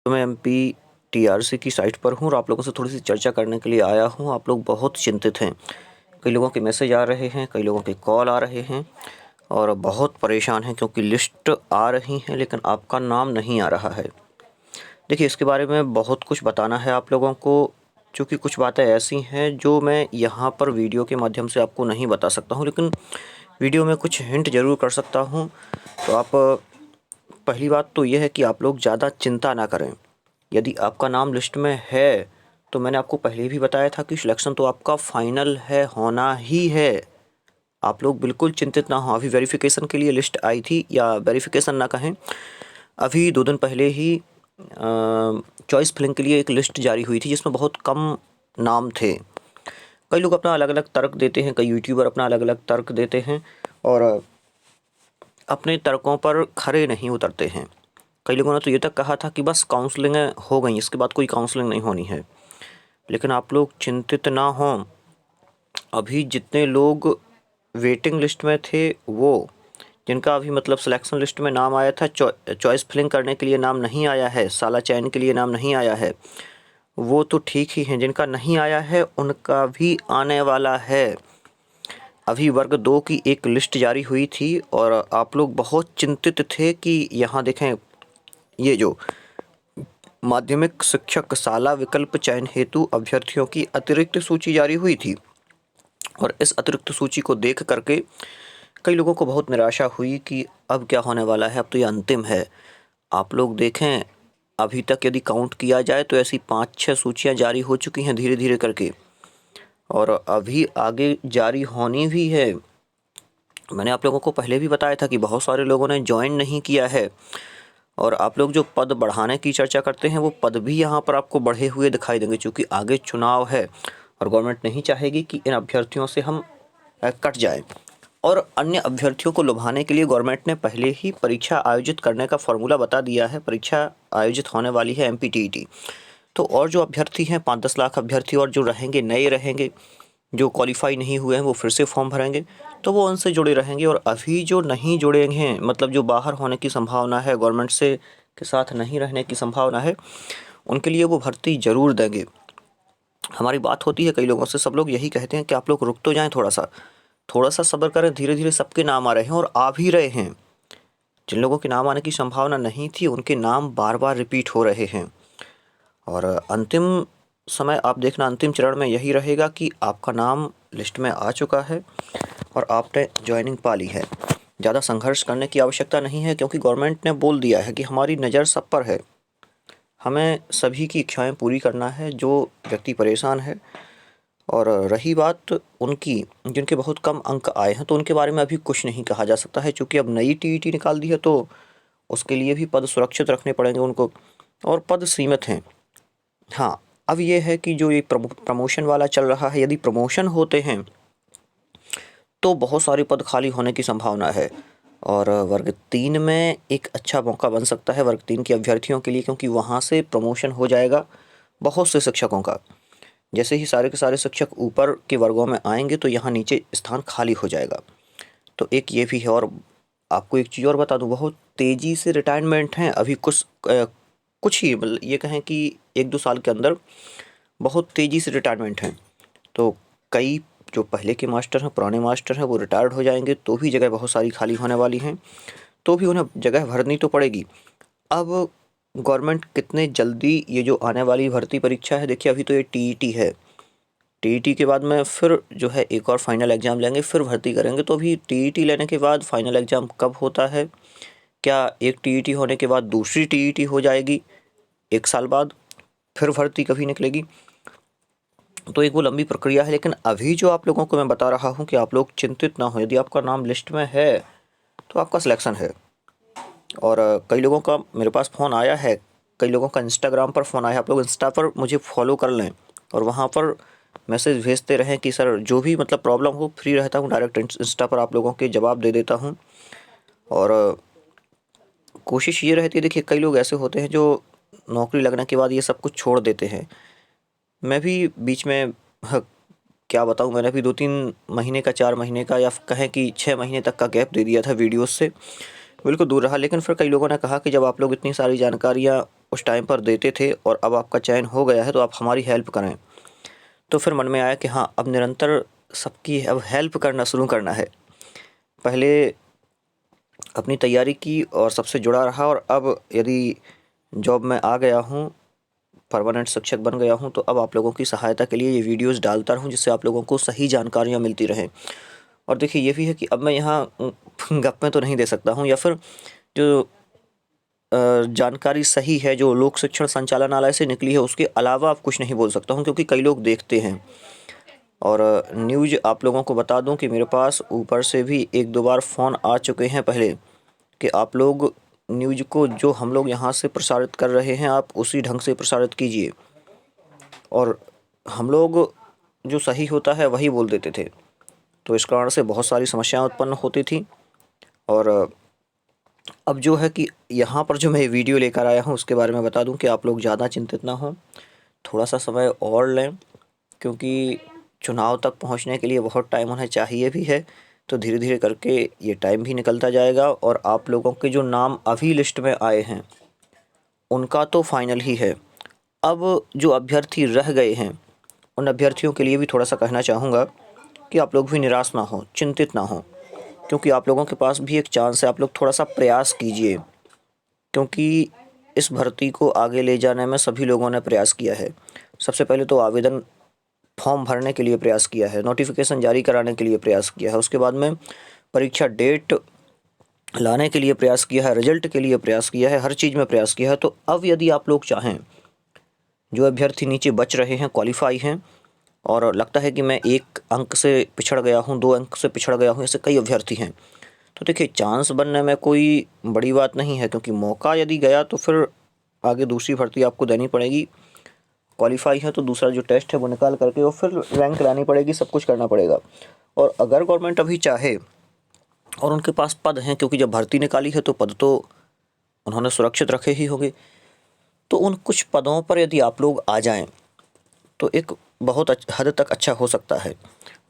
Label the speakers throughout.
Speaker 1: तो मैं MP TRC की साइट पर हूँ और आप लोगों से थोड़ी सी चर्चा करने के लिए आया हूँ। आप लोग बहुत चिंतित हैं, कई लोगों के मैसेज आ रहे हैं, कई लोगों के कॉल आ रहे हैं और बहुत परेशान हैं क्योंकि लिस्ट आ रही हैं लेकिन आपका नाम नहीं आ रहा है। देखिए, इसके बारे में बहुत कुछ बताना है आप लोगों को, चूँकि कुछ बातें ऐसी हैं जो मैं यहाँ पर वीडियो के माध्यम से आपको नहीं बता सकता हूँ, लेकिन वीडियो में कुछ हिंट ज़रूर कर सकता हूँ। तो आप पहली बात तो ये है कि आप लोग ज़्यादा चिंता ना करें। यदि आपका नाम लिस्ट में है, तो मैंने आपको पहले भी बताया था कि सिलेक्शन तो आपका फाइनल है, होना ही है। आप लोग बिल्कुल चिंतित ना हों। अभी वेरिफ़िकेशन के लिए लिस्ट आई थी, या वेरिफ़िकेशन ना कहें, अभी 2 दिन पहले ही चॉइस फिलिंग के लिए एक लिस्ट जारी हुई थी जिसमें बहुत कम नाम थे। कई लोग अपना अलग-अलग तर्क देते हैं, कई यूट्यूबर अपना अलग-अलग तर्क देते हैं और अपने तर्कों पर खरे नहीं उतरते हैं। कई लोगों ने तो ये तक कहा था कि बस काउंसलिंगें हो गई, इसके बाद कोई काउंसलिंग नहीं होनी है। लेकिन आप लोग चिंतित ना हों। अभी जितने लोग वेटिंग लिस्ट में थे, वो जिनका अभी मतलब सिलेक्शन लिस्ट में नाम आया था, चॉइस फिलिंग करने के लिए नाम नहीं आया है, साला चयन के लिए नाम नहीं आया है, वो तो ठीक ही हैं। जिनका नहीं आया है उनका भी आने वाला है। अभी वर्ग 2 की एक लिस्ट जारी हुई थी और आप लोग बहुत चिंतित थे कि यहाँ देखें, ये जो माध्यमिक शिक्षक शाला विकल्प चयन हेतु अभ्यर्थियों की अतिरिक्त सूची जारी हुई थी और इस अतिरिक्त सूची को देख करके कई लोगों को बहुत निराशा हुई कि अब क्या होने वाला है, अब तो ये अंतिम है। आप लोग देखें, अभी तक यदि काउंट किया जाए तो ऐसी 5-6 सूचियां जारी हो चुकी हैं धीरे धीरे करके, और अभी आगे जारी होनी भी है। मैंने आप लोगों को पहले भी बताया था कि बहुत सारे लोगों ने ज्वाइन नहीं किया है और आप लोग जो पद बढ़ाने की चर्चा करते हैं, वो पद भी यहाँ पर आपको बढ़े हुए दिखाई देंगे, क्योंकि आगे चुनाव है और गवर्नमेंट नहीं चाहेगी कि इन अभ्यर्थियों से हम कट जाएं। और अन्य अभ्यर्थियों को लुभाने के लिए गवर्नमेंट ने पहले ही परीक्षा आयोजित करने का फॉर्मूला बता दिया है। परीक्षा आयोजित होने वाली है एमपीटीईटी। तो और जो अभ्यर्थी हैं, 5-10 लाख अभ्यर्थी और जो रहेंगे, नए रहेंगे, जो क्वालिफाई नहीं हुए हैं, वो फिर से फॉर्म भरेंगे, तो वो उनसे जुड़े रहेंगे। और अभी जो नहीं जुड़े हैं, मतलब जो बाहर होने की संभावना है, गवर्नमेंट से के साथ नहीं रहने की संभावना है, उनके लिए वो भर्ती ज़रूर देंगे। हमारी बात होती है कई लोगों से, सब लोग यही कहते हैं कि आप लोग रुक तो जाएं, थोड़ा सा सब्र करें। धीरे धीरे सबके नाम आ रहे हैं और आ भी रहे हैं। जिन लोगों के नाम आने की संभावना नहीं थी, उनके नाम बार बार रिपीट हो रहे हैं। और अंतिम समय आप देखना, अंतिम चरण में यही रहेगा कि आपका नाम लिस्ट में आ चुका है और आपने ज्वाइनिंग पा ली है। ज़्यादा संघर्ष करने की आवश्यकता नहीं है, क्योंकि गवर्नमेंट ने बोल दिया है कि हमारी नज़र सब पर है, हमें सभी की इच्छाएं पूरी करना है जो व्यक्ति परेशान है। और रही बात उनकी जिनके बहुत कम अंक आए हैं, तो उनके बारे में अभी कुछ नहीं कहा जा सकता है, क्योंकि अब नई टीईटी निकाल दी है, तो उसके लिए भी पद सुरक्षित रखने पड़ेंगे उनको, और पद सीमित हैं। हाँ, अब ये है कि जो ये प्रमोशन वाला चल रहा है, यदि प्रमोशन होते हैं तो बहुत सारे पद खाली होने की संभावना है। और वर्ग 3 में एक अच्छा मौका बन सकता है वर्ग 3 के अभ्यर्थियों के लिए, क्योंकि वहाँ से प्रमोशन हो जाएगा बहुत से शिक्षकों का। जैसे ही सारे के सारे शिक्षक ऊपर के वर्गों में आएंगे, तो यहाँ नीचे स्थान खाली हो जाएगा। तो एक ये भी है। और आपको एक चीज़ और बता दूँ, बहुत तेज़ी से रिटायरमेंट हैं अभी, कुछ ही मतलब ये कहें कि 1-2 साल के अंदर बहुत तेज़ी से रिटायरमेंट हैं। तो कई जो पहले के मास्टर हैं, पुराने मास्टर हैं, वो रिटायर्ड हो जाएंगे, तो भी जगह बहुत सारी खाली होने वाली हैं, तो भी उन्हें जगह भरनी तो पड़ेगी। अब गवर्नमेंट कितने जल्दी ये जो आने वाली भर्ती परीक्षा है, देखिए अभी तो ये टीईटी है, टीईटी के बाद में फिर जो है एक और फाइनल एग्ज़ाम लेंगे, फिर भर्ती करेंगे। तो अभी टीईटी लेने के बाद फाइनल एग्ज़ाम कब होता है? क्या एक टीईटी होने के बाद दूसरी टीईटी हो जाएगी 1 साल बाद, फिर भर्ती कभी निकलेगी? तो एक वो लंबी प्रक्रिया है। लेकिन अभी जो आप लोगों को मैं बता रहा हूँ कि आप लोग चिंतित ना हो, यदि आपका नाम लिस्ट में है तो आपका सिलेक्शन है। और कई लोगों का मेरे पास फ़ोन आया है, कई लोगों का इंस्टाग्राम पर फ़ोन आया है। आप लोग इंस्टा पर मुझे फॉलो कर लें और वहाँ पर मैसेज भेजते रहें कि सर जो भी मतलब प्रॉब्लम हो, फ्री रहता हूँ, डायरेक्ट इंस्टा पर आप लोगों के जवाब दे देता हूँ। और कोशिश ये रहती है, देखिए कई लोग ऐसे होते हैं जो नौकरी लगने के बाद ये सब कुछ छोड़ देते हैं। मैं भी बीच में क्या बताऊँ, मैंने भी 2-3 महीने का, 4 महीने का, या कहें कि 6 महीने तक का गैप दे दिया था वीडियोस से, बिल्कुल दूर रहा। लेकिन फिर कई लोगों ने कहा कि जब आप लोग इतनी सारी जानकारियाँ उस टाइम पर देते थे और अब आपका चयन हो गया है तो आप हमारी हेल्प करें। तो फिर मन में आया कि हाँ, अब निरंतर सबकी अब हेल्प करना शुरू करना है। पहले अपनी तैयारी की और सबसे जुड़ा रहा, और अब यदि जॉब में आ गया हूँ, परमानेंट शिक्षक बन गया हूँ, तो अब आप लोगों की सहायता के लिए ये वीडियोस डालता रहूँ जिससे आप लोगों को सही जानकारियाँ मिलती रहें। और देखिए ये भी है कि अब मैं यहाँ गप्पे तो नहीं दे सकता हूँ, या फिर जो जानकारी सही है जो लोक शिक्षण संचालनालय से निकली है उसके अलावा अब कुछ नहीं बोल सकता हूँ, क्योंकि कई लोग देखते हैं। और न्यूज़ आप लोगों को बता दूं कि मेरे पास ऊपर से भी एक दो बार फ़ोन आ चुके हैं पहले कि आप लोग न्यूज़ को जो हम लोग यहाँ से प्रसारित कर रहे हैं आप उसी ढंग से प्रसारित कीजिए। और हम लोग जो सही होता है वही बोल देते थे, तो इस कारण से बहुत सारी समस्याएं उत्पन्न होती थी। और अब जो है कि यहाँ पर जो मैं वीडियो लेकर आया हूँ उसके बारे में बता दूं कि आप लोग ज़्यादा चिंतित ना हों, थोड़ा सा समय और लें, क्योंकि चुनाव तक पहुंचने के लिए बहुत टाइम उन्हें चाहिए भी है। तो धीरे धीरे करके ये टाइम भी निकलता जाएगा और आप लोगों के जो नाम अभी लिस्ट में आए हैं उनका तो फाइनल ही है। अब जो अभ्यर्थी रह गए हैं उन अभ्यर्थियों के लिए भी थोड़ा सा कहना चाहूँगा कि आप लोग भी निराश ना हो, चिंतित ना हो, क्योंकि आप लोगों के पास भी एक चांस है। आप लोग थोड़ा सा प्रयास कीजिए, क्योंकि इस भर्ती को आगे ले जाने में सभी लोगों ने प्रयास किया है। सबसे पहले तो आवेदन फॉर्म भरने के लिए प्रयास किया है, नोटिफिकेशन जारी कराने के लिए प्रयास किया है, उसके बाद में परीक्षा डेट लाने के लिए प्रयास किया है, रिजल्ट के लिए प्रयास किया है, हर चीज़ में प्रयास किया है। तो अब यदि आप लोग चाहें, जो अभ्यर्थी नीचे बच रहे हैं, क्वालिफाई हैं और लगता है कि मैं 1 अंक से पिछड़ गया हूँ, 2 अंक से पिछड़ गया हूँ, ऐसे कई अभ्यर्थी हैं, तो देखिए चांस बनने में कोई बड़ी बात नहीं है, क्योंकि मौका यदि गया तो फिर आगे दूसरी भर्ती आपको देनी पड़ेगी। क्वालिफाई है तो दूसरा जो टेस्ट है वो निकाल करके और फिर रैंक लानी पड़ेगी, सब कुछ करना पड़ेगा। और अगर गवर्नमेंट अभी चाहे और उनके पास पद हैं, क्योंकि जब भर्ती निकाली है तो पद तो उन्होंने सुरक्षित रखे ही होंगे, तो उन कुछ पदों पर यदि आप लोग आ जाएं तो एक बहुत हद तक अच्छा हो सकता है।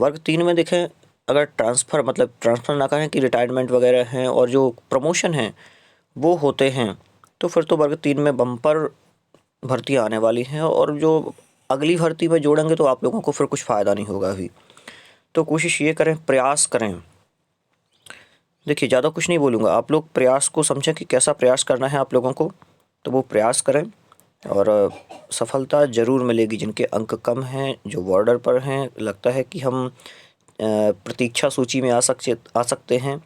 Speaker 1: वर्ग 3 में देखें, अगर ट्रांसफ़र मतलब ट्रांसफ़र ना करें कि रिटायरमेंट वगैरह हैं और जो प्रमोशन हैं वो होते हैं, तो फिर तो वर्ग 3 में बम्पर भर्तियाँ आने वाली हैं, और जो अगली भर्ती में जोड़ेंगे तो आप लोगों को फिर कुछ फ़ायदा नहीं होगा अभी। तो कोशिश ये करें, प्रयास करें। देखिए ज़्यादा कुछ नहीं बोलूँगा, आप लोग प्रयास को समझें कि कैसा प्रयास करना है आप लोगों को, तो वो प्रयास करें और सफलता ज़रूर मिलेगी। जिनके अंक कम हैं, जो बॉर्डर पर हैं, लगता है कि हम प्रतीक्षा सूची में आ सकते हैं,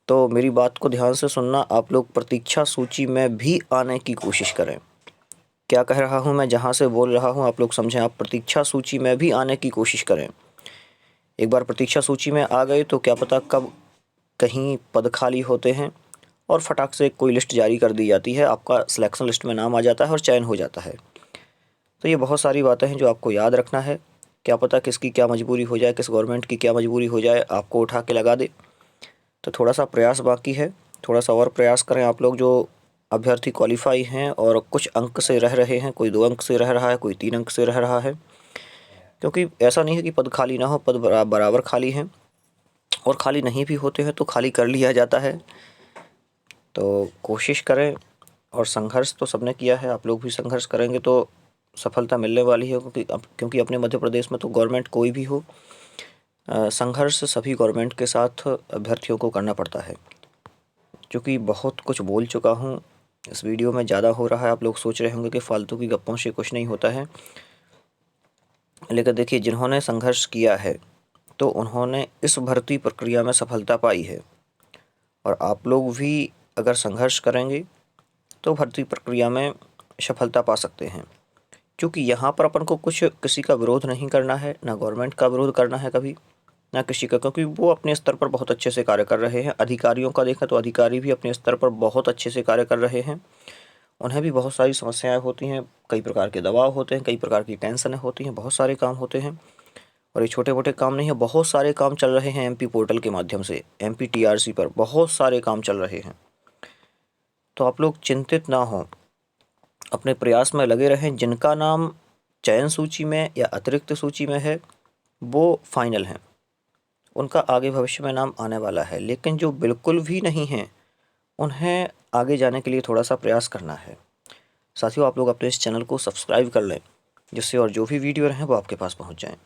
Speaker 1: तो मेरी बात को ध्यान से सुनना। आप लोग प्रतीक्षा सूची में भी आने की कोशिश करें। क्या कह रहा हूँ मैं, जहाँ से बोल रहा हूँ आप लोग समझें, आप प्रतीक्षा सूची में भी आने की कोशिश करें। एक बार प्रतीक्षा सूची में आ गए तो क्या पता कब कहीं पद खाली होते हैं और फटाक से कोई लिस्ट जारी कर दी जाती है, आपका सिलेक्शन लिस्ट में नाम आ जाता है और चयन हो जाता है। तो ये बहुत सारी बातें हैं जो आपको याद रखना है। क्या पता किसकी क्या मजबूरी हो जाए, किस गवर्नमेंट की क्या मजबूरी हो जाए, आपको उठा के लगा दे। तो थोड़ा सा प्रयास बाकी है, थोड़ा सा और प्रयास करें आप लोग जो अभ्यर्थी क्वालिफाई हैं और कुछ अंक से रह रहे हैं, कोई 2 अंक से रह रहा है, कोई 3 अंक से रह रहा है, क्योंकि ऐसा नहीं है कि पद खाली ना हो, पद बराबर खाली हैं, और खाली नहीं भी होते हैं तो खाली कर लिया जाता है। तो कोशिश करें, और संघर्ष तो सबने किया है, आप लोग भी संघर्ष करेंगे तो सफलता मिलने वाली है, क्योंकि अपने मध्य प्रदेश में तो गवर्नमेंट कोई भी हो, संघर्ष सभी गवर्नमेंट के साथ अभ्यर्थियों को करना पड़ता है। क्योंकि बहुत कुछ बोल चुका हूँ, इस वीडियो में ज़्यादा हो रहा है, आप लोग सोच रहे होंगे कि फालतू की गप्पों से कुछ नहीं होता है, लेकिन देखिए जिन्होंने संघर्ष किया है तो उन्होंने इस भर्ती प्रक्रिया में सफलता पाई है, और आप लोग भी अगर संघर्ष करेंगे तो भर्ती प्रक्रिया में सफलता पा सकते हैं। क्योंकि यहाँ पर अपन को कुछ किसी का विरोध नहीं करना है, ना गवर्नमेंट का विरोध करना है कभी, ना किसी का, क्योंकि वो अपने स्तर पर बहुत अच्छे से कार्य कर रहे हैं। अधिकारियों का देखें तो अधिकारी भी अपने स्तर पर बहुत अच्छे से कार्य कर रहे हैं। उन्हें भी बहुत सारी समस्याएं होती हैं, कई प्रकार के दबाव होते हैं, कई प्रकार की टेंशनें होती हैं, बहुत सारे काम होते हैं, और ये छोटे मोटे काम नहीं है, बहुत सारे काम चल रहे हैं एमपी पोर्टल के माध्यम से, एमपी टीआरसी पर बहुत सारे काम चल रहे हैं। तो आप लोग चिंतित ना हों, अपने प्रयास में लगे रहें। जिनका नाम चयन सूची में या अतिरिक्त सूची में है वो फाइनल हैं, उनका आगे भविष्य में नाम आने वाला है, लेकिन जो बिल्कुल भी नहीं हैं उन्हें आगे जाने के लिए थोड़ा-सा प्रयास करना है। साथियों, आप लोग अपने इस चैनल को सब्सक्राइब कर लें, जिससे और जो भी वीडियो रहें वो आपके पास पहुँच जाएँ।